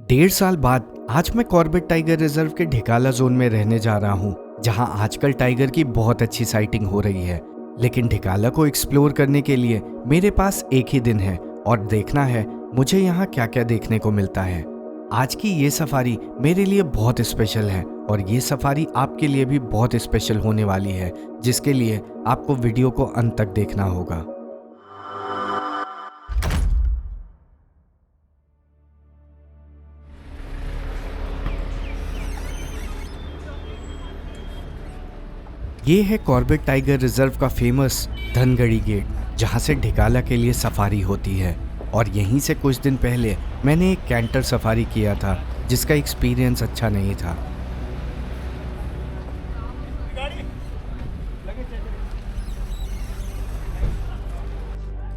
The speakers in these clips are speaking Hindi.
1.5 साल बाद आज मैं कॉर्बेट टाइगर रिजर्व के ढिकाला जोन में रहने जा रहा हूँ, जहाँ आजकल टाइगर की बहुत अच्छी साइटिंग हो रही है। लेकिन ढिकाला को एक्सप्लोर करने के लिए मेरे पास एक ही दिन है और देखना है मुझे यहाँ क्या क्या देखने को मिलता है। आज की ये सफारी मेरे लिए बहुत स्पेशल है और ये सफारी आपके लिए भी बहुत स्पेशल होने वाली है, जिसके लिए आपको वीडियो को अंत तक देखना होगा। ये है कॉर्बेट टाइगर रिजर्व का फेमस धनगढ़ी गेट, जहाँ से ढिकाला के लिए सफारी होती है। और यहीं से कुछ दिन पहले मैंने एक कैंटर सफारी किया था, जिसका एक्सपीरियंस अच्छा नहीं था।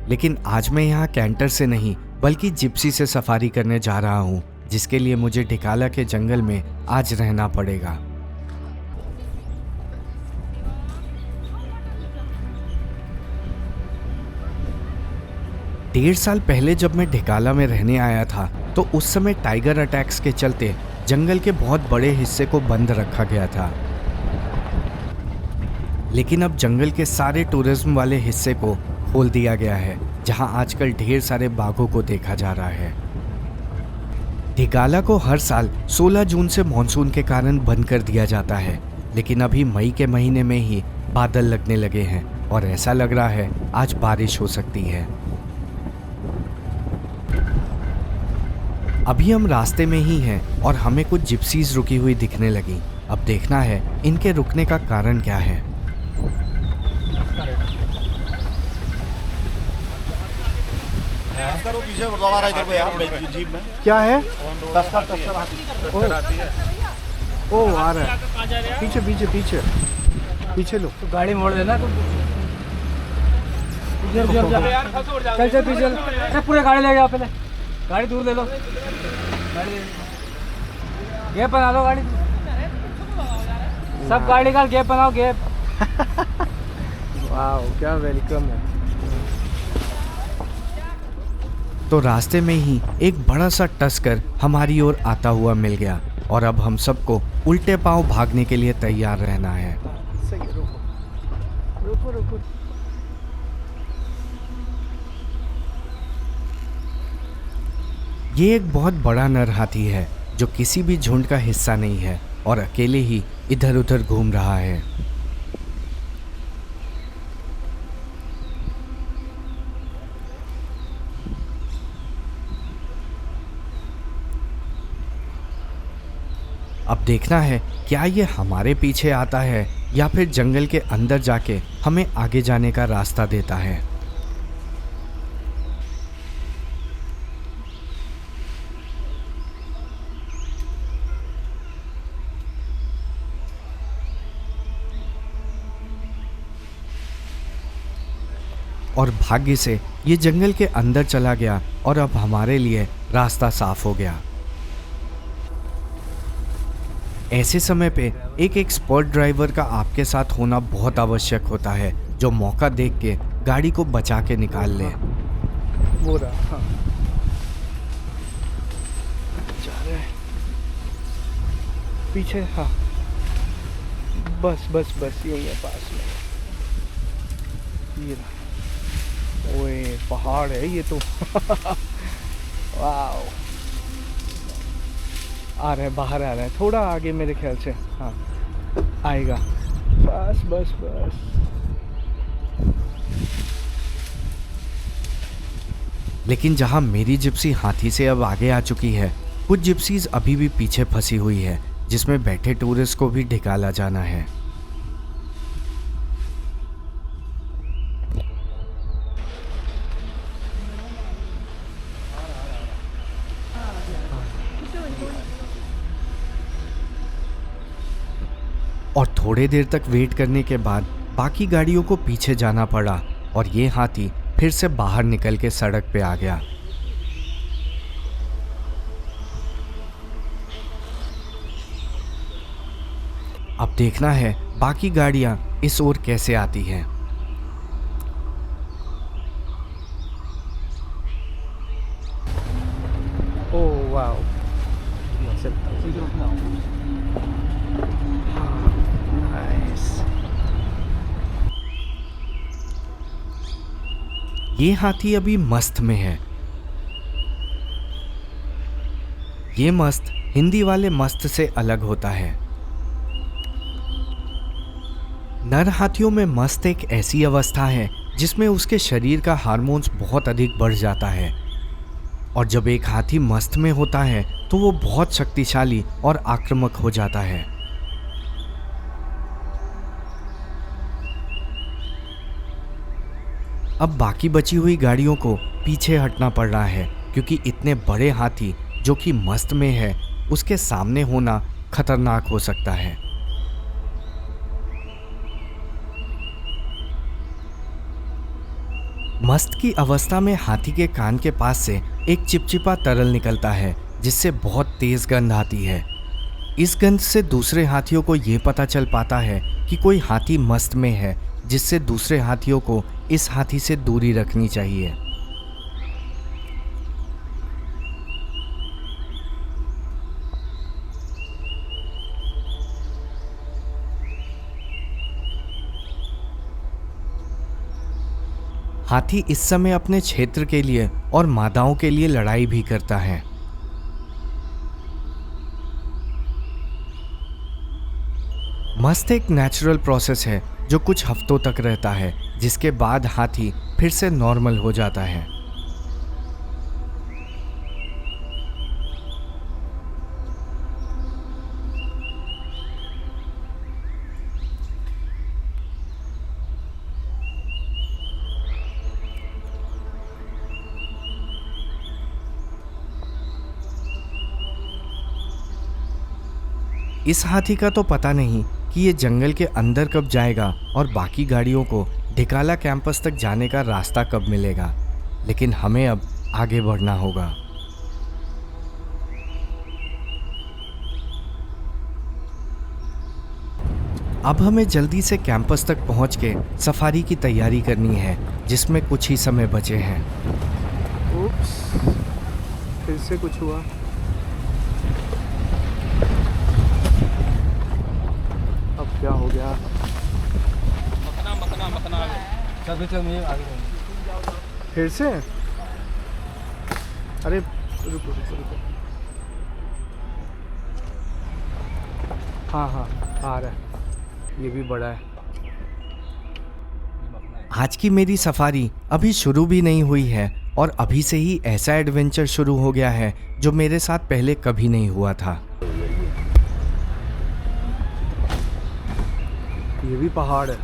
लेकिन आज मैं यहाँ कैंटर से नहीं बल्कि जिप्सी से सफारी करने जा रहा हूँ, जिसके लिए मुझे ढिकाला के जंगल में आज रहना पड़ेगा। डेढ़ साल पहले जब मैं ढिकाला में रहने आया था तो उस समय टाइगर अटैक्स के चलते जंगल के बहुत बड़े हिस्से को बंद रखा गया था। लेकिन अब जंगल के सारे टूरिज्म वाले हिस्से को खोल दिया गया है, जहां आजकल ढेर सारे बाघों को देखा जा रहा है। ढिकाला को हर साल 16 जून से मॉनसून के कारण बंद कर दिया जाता है, लेकिन अभी मई के महीने में ही बादल लगने लगे हैं और ऐसा लग रहा है आज बारिश हो सकती है। अभी हम रास्ते में ही हैं और हमें कुछ जिप्सीज रुकी हुई दिखने लगी। अब देखना है इनके रुकने का कारण क्या है। क्या है? ओ आ रहा है, पीछे पीछे पीछे पीछे लो। तो गाड़ी मोड़ देना तुम। चल चल पीछे चल, पूरे गाड़ी ले जाओ, पहले गाड़ी दूर ले लो, गैप बना लो गाड़ी, सब गाड़ी का गैप बनाओ, गैप। वाह क्या वेलकम है। तो रास्ते में ही एक बड़ा सा टस्कर हमारी ओर आता हुआ मिल गया और अब हम सबको उल्टे पांव भागने के लिए तैयार रहना है। सही है, रुको रुको रुको। ये एक बहुत बड़ा नर हाथी है जो किसी भी झुंड का हिस्सा नहीं है और अकेले ही इधर उधर घूम रहा है। अब देखना है क्या ये हमारे पीछे आता है या फिर जंगल के अंदर जाके हमें आगे जाने का रास्ता देता है। और भाग्य से ये जंगल के अंदर चला गया और अब हमारे लिए रास्ता साफ हो गया। ऐसे समय पे एक एक्सपर्ट ड्राइवर का आपके साथ होना बहुत आवश्यक होता है, जो मौका देख के गाड़ी को बचा के निकाल ले। वो रहा, हाँ। जा रहे हैं पीछे, हाँ बस बस बस यही है पास में। ये रहा, ओए पहाड़ है ये तो। वाओ, आ रहा है, बाहर आ रहा है, थोड़ा आगे मेरे ख्याल से, हाँ आएगा। बस बस बस। लेकिन जहां मेरी जिप्सी हाथी से अब आगे आ चुकी है, कुछ जिप्सीज अभी भी पीछे फंसी हुई है, जिसमें बैठे टूरिस्ट को भी ढिकाला जाना है। और थोड़े देर तक वेट करने के बाद बाकी गाड़ियों को पीछे जाना पड़ा और ये हाथी फिर से बाहर निकल के सड़क पे आ गया। अब देखना है बाकी गाड़ियां इस ओर कैसे आती हैं। ओह वाओ, चलता हूँ। सीधे उठना नाइस। ये हाथी अभी मस्त में है। ये मस्त हिंदी वाले मस्त से अलग होता है। नर हाथियों में मस्त एक ऐसी अवस्था है जिसमें उसके शरीर का हार्मोन्स बहुत अधिक बढ़ जाता है, और जब एक हाथी मस्त में होता है तो वो बहुत शक्तिशाली और आक्रामक हो जाता है। अब बाकी बची हुई गाड़ियों को पीछे हटना पड़ रहा है, क्योंकि इतने बड़े हाथी जो कि मस्त में है उसके सामने होना खतरनाक हो सकता है। मस्त की अवस्था में हाथी के कान के पास से एक चिपचिपा तरल निकलता है जिससे बहुत तेज गंध आती है। इस गंध से दूसरे हाथियों को ये पता चल पाता है कि कोई हाथी मस्त में है, जिससे दूसरे हाथियों को इस हाथी से दूरी रखनी चाहिए। हाथी इस समय अपने क्षेत्र के लिए और मादाओं के लिए लड़ाई भी करता है। मस्त एक नेचुरल प्रोसेस है जो कुछ हफ्तों तक रहता है, जिसके बाद हाथी फिर से नॉर्मल हो जाता है। इस हाथी का तो पता नहीं कि ये जंगल के अंदर कब जाएगा और बाकी गाड़ियों को ढिकाला कैंपस तक जाने का रास्ता कब मिलेगा, लेकिन हमें अब आगे बढ़ना होगा। अब हमें जल्दी से कैंपस तक पहुंच के सफारी की तैयारी करनी है, जिसमें कुछ ही समय बचे हैं। उप्स, फिर से कुछ हुआ। अब क्या हो गया? चल चल मैं आगे जाऊंगा। फिर से? अरे रुको रुको रुको। हाँ हाँ आ रहा है, ये भी बड़ा है। आज की मेरी सफारी अभी शुरू भी नहीं हुई है और अभी से ही ऐसा एडवेंचर शुरू हो गया है जो मेरे साथ पहले कभी नहीं हुआ था। ये भी पहाड़ है।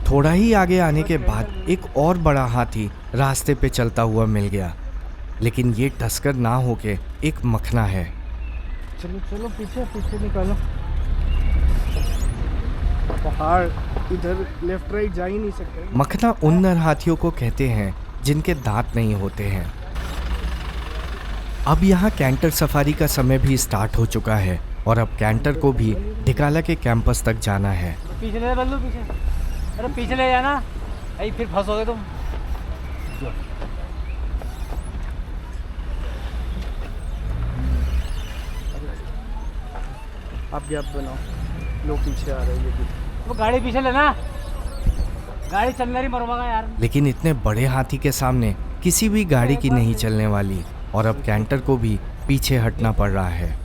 थोड़ा ही आगे आने के बाद एक और बड़ा हाथी रास्ते पे चलता हुआ मिल गया, लेकिन ये टस्कर ना होके एक मखना है। चलो चलो पीछे पीछे निकालो। पहाड़ इधर लेफ्ट राइट जा ही नहीं सकते। मखना उन नर हाथियों को कहते हैं जिनके दांत नहीं होते हैं। अब यहाँ कैंटर सफारी का समय भी स्टार्ट हो चुका है और अब कैंटर को भी ढिकाला के कैंपस तक जाना है। पीछे ले बल्लू पीछे, अरे पीछे ले जाना, अरे फिर फंसोगे तुम। आप गैप बनाओ, लोग पीछे आ रहे हैं। वो गाड़ी पीछे लेना, गाड़ी चलने रही मरवागा यार। लेकिन इतने बड़े हाथी के सामने किसी भी गाड़ी की नहीं चलने वाली और अब कैंटर को भी पीछे हटना पड़ रहा है।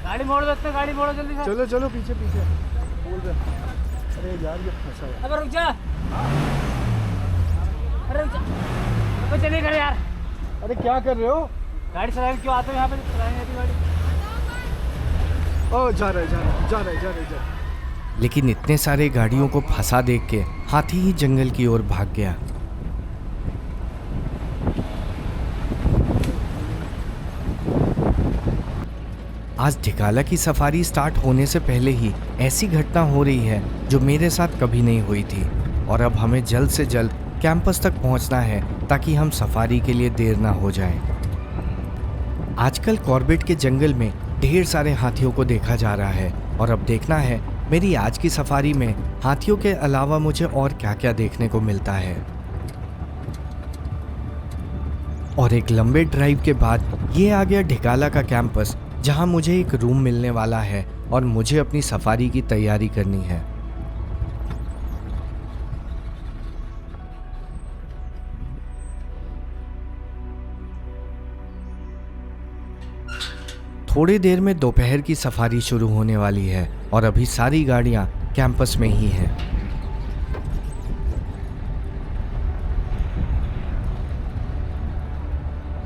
गाड़ी मोड़ देते, गाड़ी मोड़ो जल्दी से। चलो चलो पीछे पीछे बोल रहे। अरे यार ये फंसा है। अबे रुक जा, अरे रुक जा, अबे चलिए कर यार। अरे क्या कर रहे हो? गाड़ी चलाने क्यों आते हो यहाँ पे? चलाने आती गाड़ी। ओ जा रहे जा रहे जा रहे जा रहे जा रहे। लेकिन इतने सारे गाड़ियों को फंसा देख के हाथी ही जंगल की ओर भाग गया। आज ढिकाला की सफारी स्टार्ट होने से पहले ही ऐसी घटना हो रही है जो मेरे साथ कभी नहीं हुई थी, और अब हमें जल्द से जल्द कैंपस तक पहुंचना है ताकि हम सफारी के लिए देर ना हो जाए। आजकल कॉर्बेट के जंगल में ढेर सारे हाथियों को देखा जा रहा है और अब देखना है मेरी आज की सफारी में हाथियों के अलावा मुझे और क्या क्या देखने को मिलता है। और एक लंबे ड्राइव के बाद ये आ गया ढिकाला का कैंपस, जहां मुझे एक रूम मिलने वाला है और मुझे अपनी सफारी की तैयारी करनी है। थोड़ी देर में दोपहर की सफारी शुरू होने वाली है और अभी सारी गाड़ियां कैंपस में ही हैं।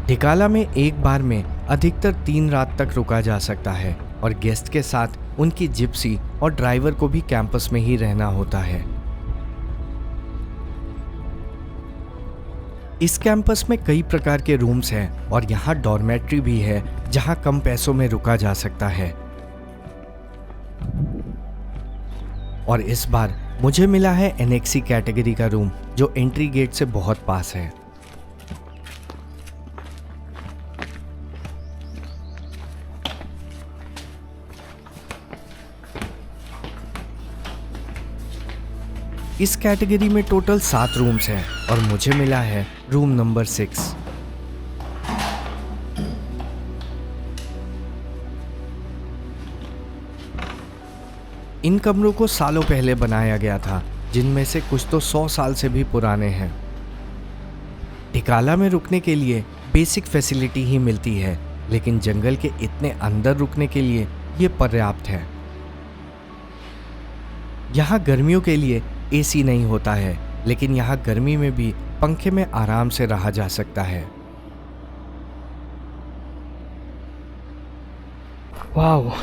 ढिकाला में एक बार में अधिकतर 3 रात तक रुका जा सकता है और गेस्ट के साथ उनकी जिप्सी और ड्राइवर को भी कैंपस में ही रहना होता है। इस कैंपस में कई प्रकार के रूम्स हैं और यहाँ डॉर्मेट्री भी है जहाँ कम पैसों में रुका जा सकता है। और इस बार मुझे मिला है एनेक्सी कैटेगरी का रूम, जो एंट्री गेट से बहुत पास है। इस कैटेगरी में टोटल 7 रूम्स हैं और मुझे मिला है रूम नंबर 6। इन कमरों को सालों पहले बनाया गया था, जिनमें से कुछ तो 100 साल से भी पुराने हैं। ढिकाला में रुकने के लिए बेसिक फैसिलिटी ही मिलती है, लेकिन जंगल के इतने अंदर रुकने के लिए ये पर्याप्त है। यहाँ गर्मियों के लिए एसी नहीं होता है, लेकिन यहाँ गर्मी में भी पंखे में आराम से रहा जा सकता है। वाह,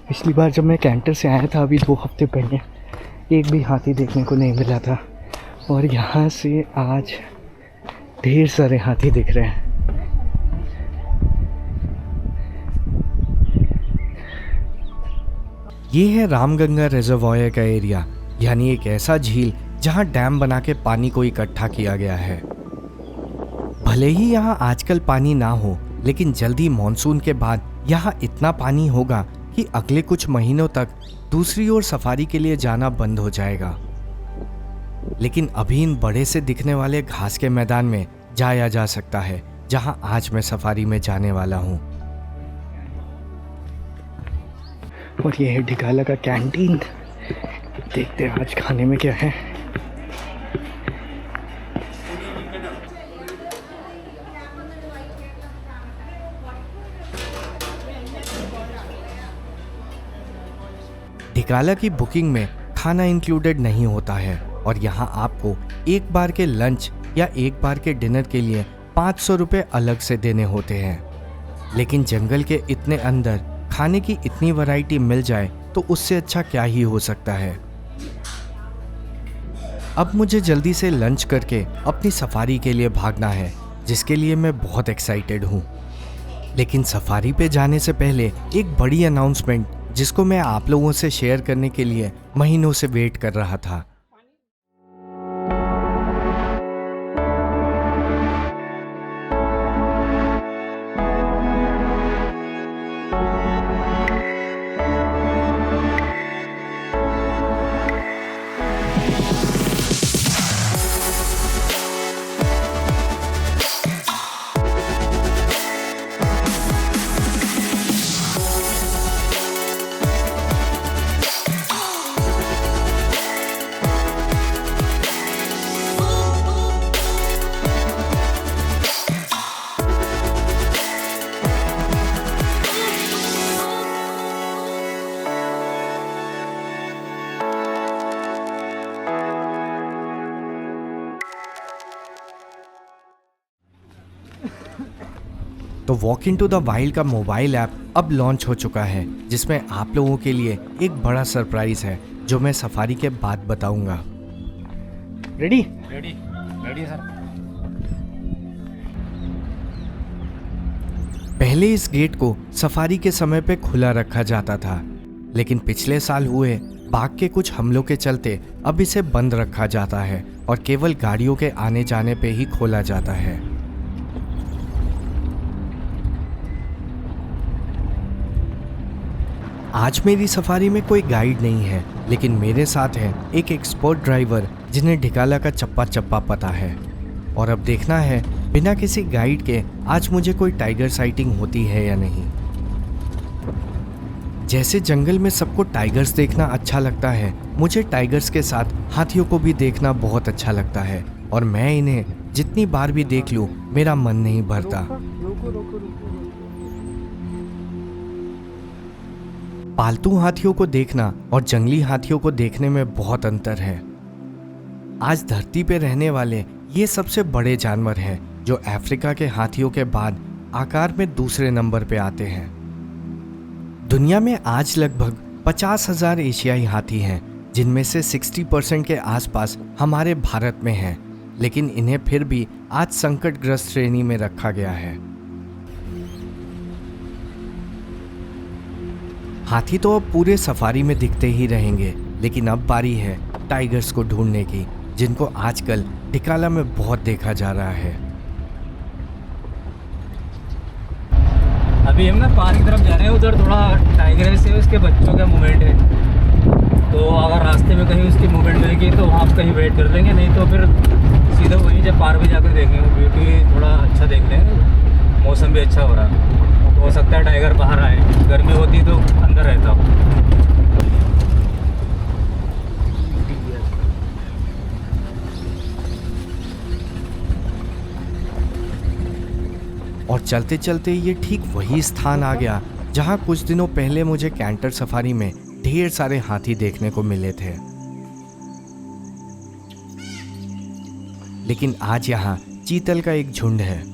पिछली बार जब मैं कैंटर से आया था अभी 2 हफ्ते पहले, एक भी हाथी देखने को नहीं मिला था और यहाँ से आज ढेर सारे हाथी दिख रहे हैं। ये है रामगंगा रिजर्वॉयर का एरिया, यानी एक ऐसा झील जहां डैम बना के पानी को इकट्ठा किया गया है। भले ही यहां आजकल पानी ना हो, लेकिन जल्दी मॉनसून के बाद यहां इतना पानी होगा कि अगले कुछ महीनों तक दूसरी ओर सफारी के लिए जाना बंद हो जाएगा। लेकिन अभी इन बड़े से दिखने वाले घास के मैदान में जाया जा सकता है, जहां आज मैं सफारी में जाने वाला हूं। और ये है ढिकाला का कैंटीन। देखते हैं आज खाने में क्या है। ढिकाला की बुकिंग में खाना इंक्लूडेड नहीं होता है और यहाँ आपको एक बार के लंच या एक बार के डिनर के लिए 500 रुपये अलग से देने होते हैं। लेकिन जंगल के इतने अंदर खाने की इतनी वैरायटी मिल जाए तो उससे अच्छा क्या ही हो सकता है। अब मुझे जल्दी से लंच करके अपनी सफारी के लिए भागना है, जिसके लिए मैं बहुत एक्साइटेड हूँ। लेकिन सफारी पे जाने से पहले एक बड़ी अनाउंसमेंट, जिसको मैं आप लोगों से शेयर करने के लिए महीनों से वेट कर रहा था। तो walk into the wild का मोबाइल ऐप अब लॉन्च हो चुका है, जिसमें आप लोगों के लिए एक बड़ा सरप्राइज है, जो मैं सफारी के बाद बताऊंगा। Ready sir. पहले इस गेट को सफारी के समय पे खुला रखा जाता था, लेकिन पिछले साल हुए बाघ के कुछ हमलों के चलते अब इसे बंद रखा जाता है और केवल गाड़ियों के आने जाने पे ही खोला जाता है। आज मेरी सफारी में कोई गाइड नहीं है, लेकिन मेरे साथ है एक एक्सपर्ट ड्राइवर, जिन्हें ढिकाला का चप्पा चप्पा पता है। और अब देखना है बिना किसी गाइड के आज मुझे कोई टाइगर साइटिंग होती है या नहीं। जैसे जंगल में सबको टाइगर्स देखना अच्छा लगता है, मुझे टाइगर्स के साथ हाथियों को भी देखना बहुत अच्छा लगता है और मैं इन्हें जितनी बार भी देख लूं मेरा मन नहीं भरता। पालतू हाथियों को देखना और जंगली हाथियों को देखने में बहुत अंतर है। आज धरती पे रहने वाले ये सबसे बड़े जानवर हैं जो अफ्रीका के हाथियों के बाद आकार में दूसरे नंबर पे आते हैं। दुनिया में आज लगभग 50,000 एशियाई हाथी हैं, जिनमें से 60% के आसपास हमारे भारत में हैं, लेकिन इन्हें फिर भी आज संकटग्रस्त श्रेणी में रखा गया है। हाथी तो अब पूरे सफारी में दिखते ही रहेंगे, लेकिन अब बारी है टाइगर्स को ढूंढने की, जिनको आजकल ढिकाला में बहुत देखा जा रहा है। अभी हम ना पार्क की तरफ जा रहे हैं, उधर थोड़ा टाइगर से उसके बच्चों का मूवमेंट है, तो अगर रास्ते में कहीं उसकी मूवमेंट मिलेगी तो वहाँ कहीं वेट कर लेंगे, नहीं तो फिर सीधा वहीं जब पार्क में जाकर देखेंगे। ब्यूटी थोड़ा अच्छा देख लेंगे, मौसम भी अच्छा हो रहा है, तो हो सकता है टाइगर बाहर आए। गर्मी होती तो अंदर रहता हो। और चलते चलते ये ठीक वही स्थान आ गया जहां कुछ दिनों पहले मुझे कैंटर सफारी में ढेर सारे हाथी देखने को मिले थे, लेकिन आज यहाँ चीतल का एक झुंड है।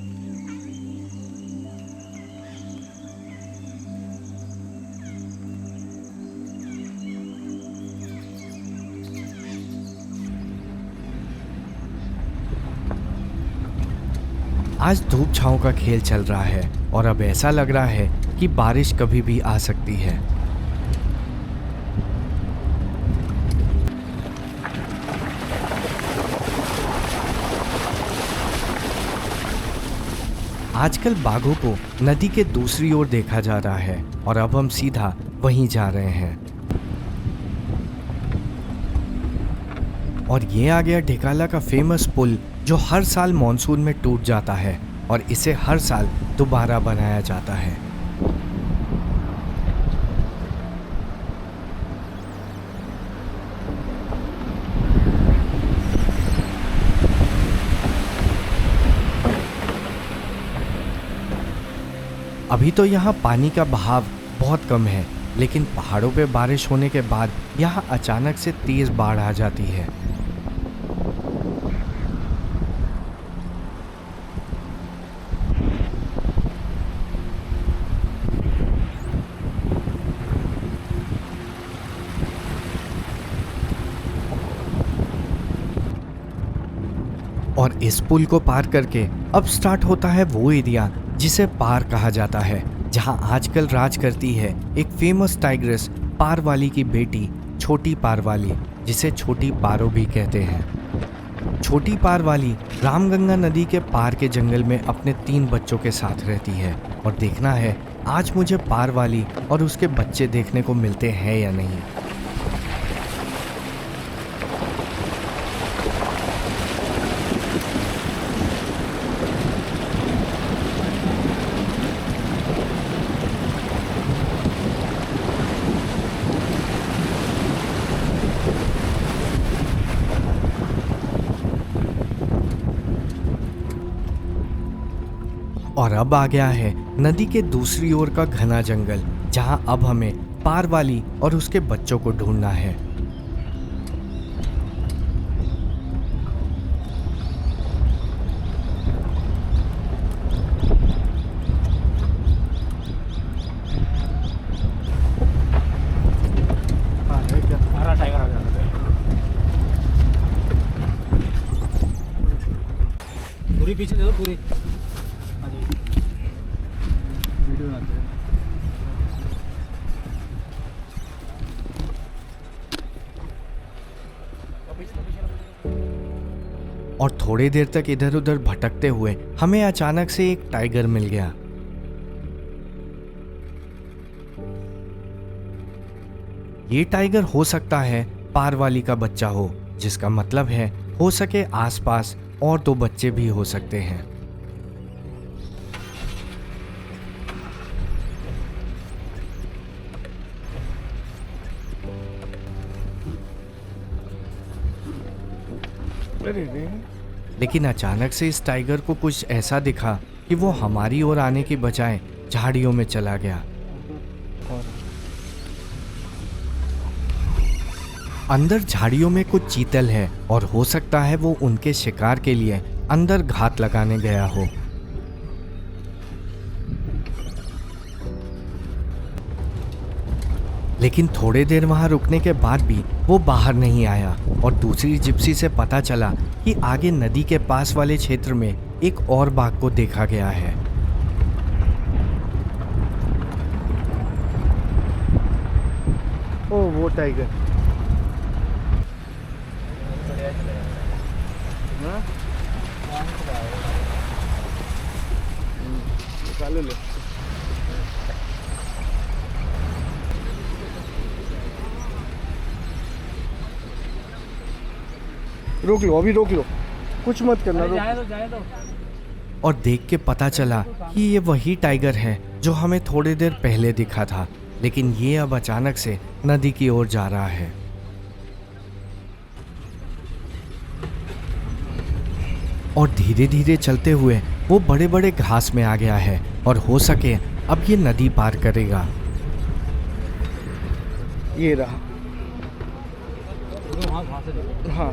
आज धूप छांव का खेल चल रहा है और अब ऐसा लग रहा है कि बारिश कभी भी आ सकती है। आजकल बाघों को नदी के दूसरी ओर देखा जा रहा है और अब हम सीधा वहीं जा रहे हैं। और ये आ गया ढिकाला का फेमस पुल, जो हर साल मॉनसून में टूट जाता है और इसे हर साल दोबारा बनाया जाता है। अभी तो यहाँ पानी का बहाव बहुत कम है, लेकिन पहाड़ों पे बारिश होने के बाद यहाँ अचानक से तेज बाढ़ आ जाती है। और इस पुल को पार करके अब स्टार्ट होता है वो एरिया जिसे पार कहा जाता है, जहां आजकल राज करती है एक फेमस टाइग्रेस पारवाली की बेटी छोटी पारवाली, जिसे छोटी पारो भी कहते हैं। छोटी पारवाली रामगंगा नदी के पार के जंगल में अपने 3 बच्चों के साथ रहती है और देखना है आज मुझे पारवाली और उसके बच्चे देखने को मिलते हैं या नहीं। और अब आ गया है नदी के दूसरी ओर का घना जंगल, जहां अब हमें पारवाली और उसके बच्चों को ढूंढना है। हरा टाइगर आ गया, पूरी पीछे देखो, पूरी वीडियो बनाते हैं। और थोड़ी देर तक इधर उधर भटकते हुए हमें अचानक से एक टाइगर मिल गया। ये टाइगर हो सकता है पारवाली का बच्चा हो, जिसका मतलब है हो सके आसपास और 2 बच्चे भी हो सकते हैं। लेकिन अचानक से इस टाइगर को कुछ ऐसा दिखा कि वो हमारी ओर आने की बजाय झाड़ियों में चला गया। अंदर झाड़ियों में कुछ चीतल है और हो सकता है वो उनके शिकार के लिए अंदर घात लगाने गया हो। लेकिन थोड़ी देर वहां रुकने के बाद भी वो बाहर नहीं आया और दूसरी जिप्सी से पता चला कि आगे नदी के पास वाले क्षेत्र में एक और बाघ को देखा गया है। ओ वो टाइगर। निकालो ले। रोक लो, अभी रोक लो, कुछ मत करना, रोक। जाए तो और देख के पता चला कि ये वही टाइगर है जो हमें थोड़ी देर पहले दिखा था, लेकिन ये अब अचानक से नदी की ओर जा रहा है। और धीरे धीरे चलते हुए वो बड़े बड़े घास में आ गया है और हो सके अब ये नदी पार करेगा। ये रहा। हाँ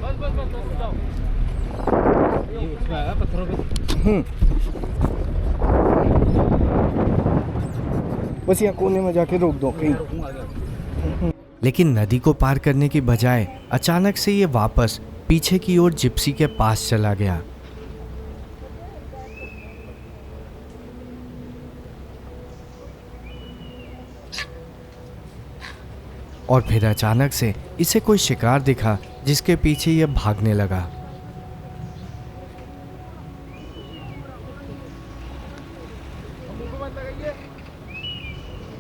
पत्थरों पे। बस यहाँ कोने में जाके रोक दो कहीं। लेकिन नदी को पार करने की बजाय अचानक से ये वापस पीछे की ओर जिप्सी के पास चला गया। और फिर अचानक से इसे कोई शिकार दिखा जिसके पीछे यह भागने लगा।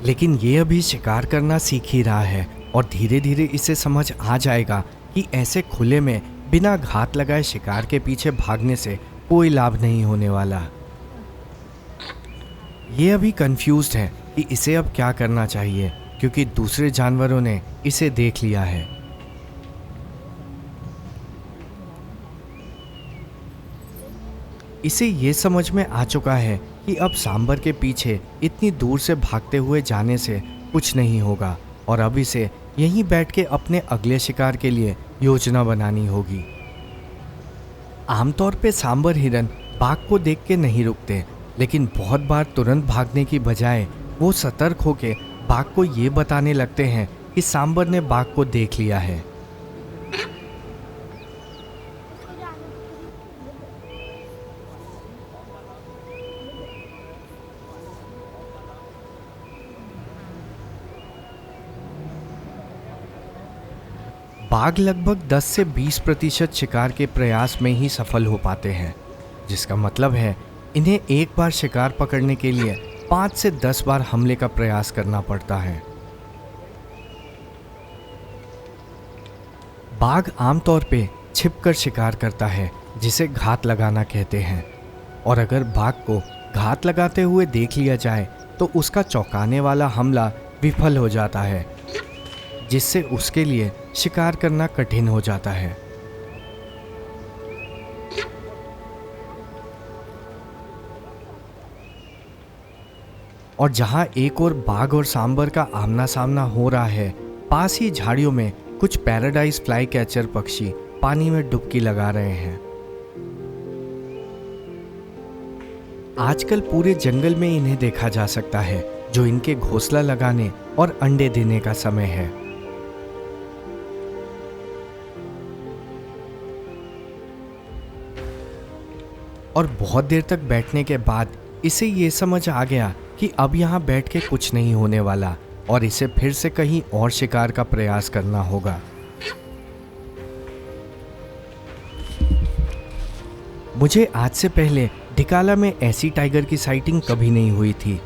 लेकिन ये अभी शिकार करना सीख ही रहा है और धीरे धीरे इसे समझ आ जाएगा कि ऐसे खुले में बिना घात लगाए शिकार के पीछे भागने से कोई लाभ नहीं होने वाला। ये अभी कंफ्यूज्ड है कि इसे अब क्या करना चाहिए, क्योंकि दूसरे जानवरों ने इसे देख लिया है। इसे ये समझ में आ चुका है कि अब सांबर के पीछे इतनी दूर से भागते हुए जाने से कुछ नहीं होगा और अब इसे यहीं बैठ के अपने अगले शिकार के लिए योजना बनानी होगी। आमतौर पे सांबर हिरन बाघ को देख के नहीं रुकते, लेकिन बहुत बार तुरंत भागने की बजाय वो सतर्क होके बाघ को ये बताने लगते हैं कि सांबर ने बाघ को देख लिया है। बाघ लगभग 10 से 20% शिकार के प्रयास में ही सफल हो पाते हैं, जिसका मतलब है इन्हें एक बार शिकार पकड़ने के लिए 5 से 10 बार हमले का प्रयास करना पड़ता है। बाघ आमतौर पे छिपकर शिकार करता है, जिसे घात लगाना कहते हैं, और अगर बाघ को घात लगाते हुए देख लिया जाए तो उसका चौंकाने वाला हमला विफल हो जाता है, जिससे उसके लिए शिकार करना कठिन हो जाता है। और जहां एक और बाघ और सांबर का आमना सामना हो रहा है, पास ही झाड़ियों में कुछ पैराडाइज फ्लाई कैचर पक्षी पानी में डुबकी लगा रहे हैं। आजकल पूरे जंगल में इन्हें देखा जा सकता है, जो इनके घोंसला लगाने और अंडे देने का समय है। और बहुत देर तक बैठने के बाद इसे ये समझ आ गया कि अब यहाँ बैठ के कुछ नहीं होने वाला और इसे फिर से कहीं और शिकार का प्रयास करना होगा। मुझे आज से पहले ढिकाला में ऐसी टाइगर की साइटिंग कभी नहीं हुई थी,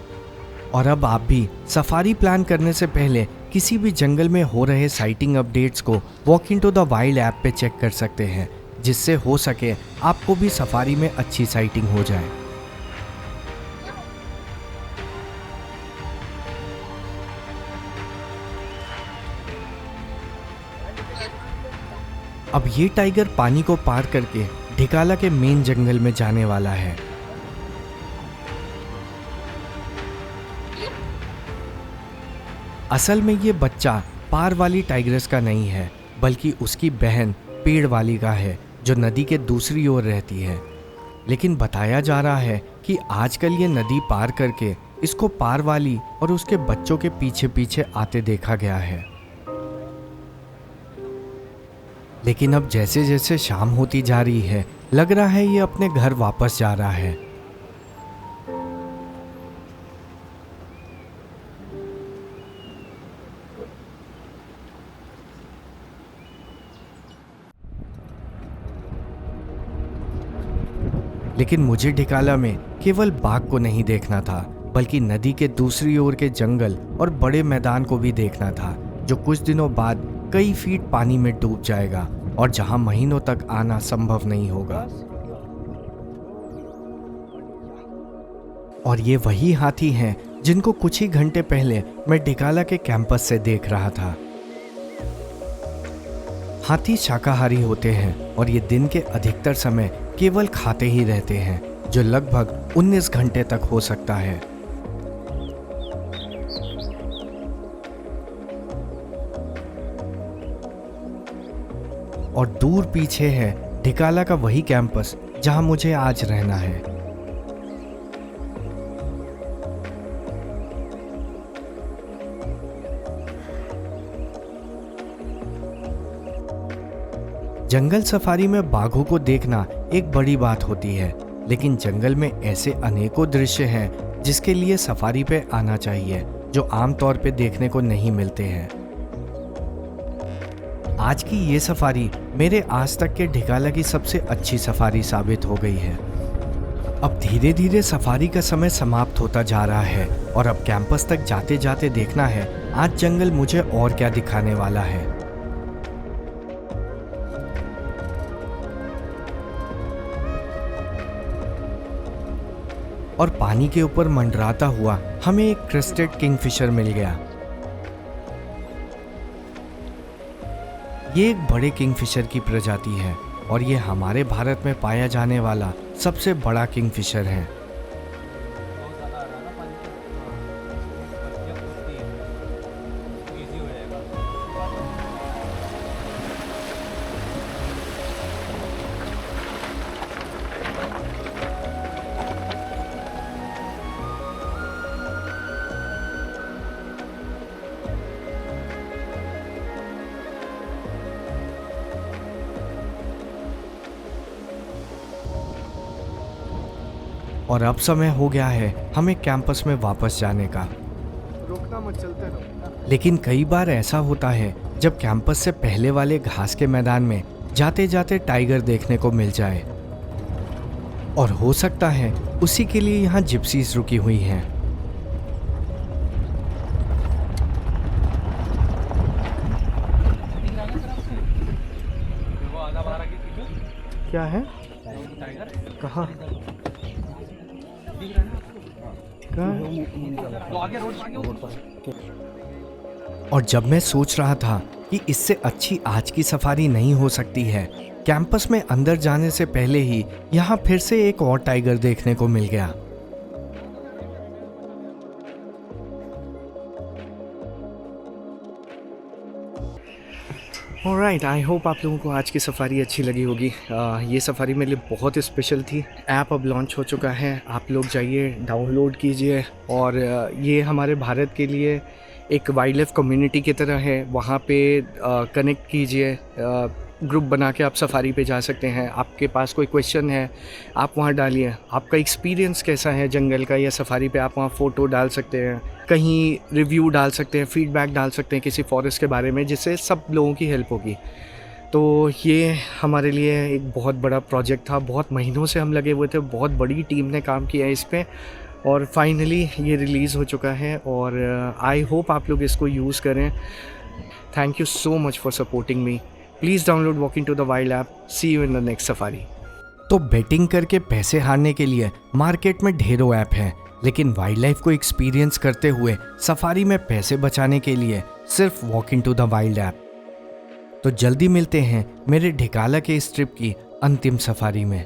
और अब आप भी सफारी प्लान करने से पहले किसी भी जंगल में हो रहे साइटिंग अपडेट्स को walk into the wild app पे चेक कर सकते हैं, जिससे हो सके आपको भी सफारी में अच्छी साइटिंग हो जाए। अब ये टाइगर पानी को पार करके ढिकाला के मेन जंगल में जाने वाला है। असल में ये बच्चा पार वाली टाइग्रेस का नहीं है, बल्कि उसकी बहन पेड़ वाली का है जो नदी के दूसरी ओर रहती है। लेकिन बताया जा रहा है कि आजकल ये नदी पार करके इसको पार वाली और उसके बच्चों के पीछे पीछे आते देखा गया है। लेकिन अब जैसे जैसे शाम होती जा रही है, लग रहा है ये अपने घर वापस जा रहा है। लेकिन मुझे ढिकाला में केवल बाघ को नहीं देखना था, बल्कि नदी के दूसरी ओर के जंगल और बड़े मैदान को भी देखना था, जो कुछ दिनों बाद कई फीट पानी में डूब जाएगा और जहां महीनों तक आना संभव नहीं होगा। और ये वही हाथी हैं जिनको कुछ ही घंटे पहले मैं ढिकाला के कैंपस से देख रहा था। हाथी शाकाहारी होते हैं और ये दिन के अधिकतर समय केवल खाते ही रहते हैं, जो लगभग 19 घंटे तक हो सकता है। और दूर पीछे है ढिकाला का वही कैंपस जहां मुझे आज रहना है। जंगल सफारी में बाघों को देखना एक बड़ी बात होती है, लेकिन जंगल में ऐसे अनेकों दृश्य हैं जिसके लिए सफारी पे आना चाहिए, जो आमतौर पे देखने को नहीं मिलते हैं। आज की ये सफारी मेरे आज तक के ढिकाला की सबसे अच्छी सफारी साबित हो गई है। अब धीरे धीरे सफारी का समय समाप्त होता जा रहा है और अब कैंपस तक जाते जाते देखना है आज जंगल मुझे और क्या दिखाने वाला है। और पानी के ऊपर मंडराता हुआ हमें एक क्रेस्टेड किंगफिशर मिल गया। ये एक बड़े किंगफिशर की प्रजाति है और ये हमारे भारत में पाया जाने वाला सबसे बड़ा किंगफिशर है। और अब समय हो गया है हमें कैंपस में वापस जाने का। रोकना मत, चलते रहो। लेकिन कई बार ऐसा होता है जब कैंपस से पहले वाले घास के मैदान में जाते जाते टाइगर देखने को मिल जाए, और हो सकता है उसी के लिए यहाँ जिप्सीज रुकी हुई हैं। क्या है? कहाँ? और जब मैं सोच रहा था कि इससे अच्छी आज की सफारी नहीं हो सकती है, कैंपस में अंदर जाने से पहले ही यहाँ फिर से एक और टाइगर देखने को मिल गया। ऑलराइट, आई होप आप लोगों को आज की सफारी अच्छी लगी होगी। ये सफारी मेरे लिए बहुत स्पेशल थी। ऐप अब लॉन्च हो चुका है, आप लोग जाइए डाउनलोड कीजिए। और ये हमारे भारत के लिए एक वाइल्ड लाइफ कम्युनिटी की तरह है। वहाँ पे कनेक्ट कीजिए, ग्रुप बना के आप सफारी पे जा सकते हैं। आपके पास कोई क्वेश्चन है आप वहाँ डालिए, आपका एक्सपीरियंस कैसा है जंगल का या सफारी पे, आप वहाँ फ़ोटो डाल सकते हैं, कहीं रिव्यू डाल सकते हैं, फीडबैक डाल सकते हैं किसी फॉरेस्ट के बारे में, जिससे सब लोगों की हेल्प होगी। तो ये हमारे लिए एक बहुत बड़ा प्रोजेक्ट था, बहुत महीनों से हम लगे हुए थे, बहुत बड़ी टीम ने काम किया है इस पर, और फाइनली ये रिलीज़ हो चुका है। और आई होप आप लोग इसको यूज़ करें। Thank you so much for supporting me. Please download walking to the wild app. See you in the next safari. तो बेटिंग करके पैसे हारने के लिए मार्केट में ढेरों ऐप हैं, लेकिन वाइल्ड लाइफ को एक्सपीरियंस करते हुए सफारी में पैसे बचाने के लिए सिर्फ walk into the wild app. तो जल्दी मिलते हैं मेरे ढिकाला के इस ट्रिप की अंतिम सफारी में।